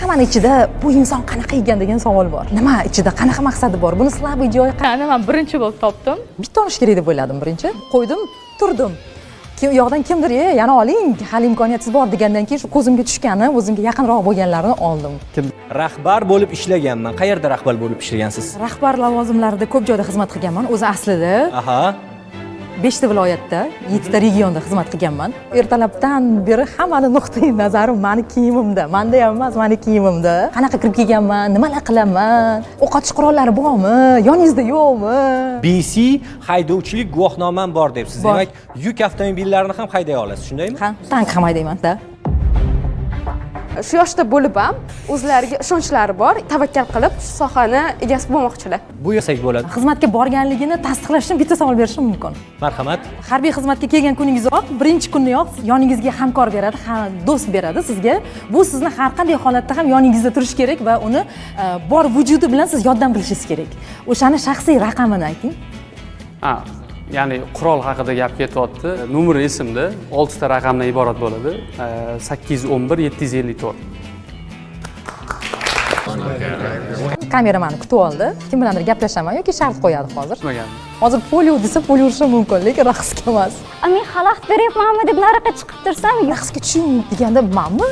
mani ichida bu inson qanaqa ekan degan savol bor. Nima ichida qanaqa maqsadi bor? Buni slabiy joyi Ana men birinchi bo'lib topdim. bitta olish kerak deb o'yladim birinchi. Qo'ydim, turdim. U yoqdan kimdir, yana oling, hali imkoniyatsiz bor degandan keyin shu ko'zimga tushgani, o'zimga yaqinroq bo'lganlarni oldim. Rahbar bo'lib ishlaganman. Qayerda rahbar bo'lib ishlagansiz? Rahbar lavozimlarida ko'p joyda xizmat qilganman. O'zi aslida Aha. 5 ta viloyatda, 7 ta regionda xizmat qilganman. Ertalabdan beri hammani nuqtai nazarim mani kiyimimda. Menda ham emas, mani kiyimimda. Qanaqa kirib kelganman, nimalar qilaman, o'qotish qurollari bormi, yoningizda yo'qmi? BC haydovchilik guvohnomam bor debsiz. Demak, yuk avtomobillarini ham hayday olasiz, shundaymi? Ha, tank ham haydayman-da. Shu yoshda bo'lib ham o'zlariga ishonchlari bor, tavakkal qilib shu sohani egasi bo'lmoqchilar. Bu yasak bo'ladi. Xizmatga borganligini tasdiqlash uchun bitta savol berishim mumkin. Marhamat. Harbiy xizmatga kelgan kuningizoq, birinchi kuniyoq yoningizga hamkor beradi, do'st beradi sizga. Bu sizni har qanday holatda ham yoningizda turish kerak va uni bor vujudi bilan siz yoddan bilishingiz kerak. O'shani shaxsiy raqamini ayting. Ya'ni qurol haqida gap ketyapti. Nomeri esimda 6 ta raqamdan iborat bo'ladi. 811 754. Kamera meni kutib oldi. Kim bilandir gaplashaman yoki shart qo'yadi hozir. Tushmagan. Hozir polio desa polio urishim mumkin, lekin raqsga emas. Men xalaqit beryapmanmi deb nariga chiqib tursam, Raqsga tushing deganda menmi?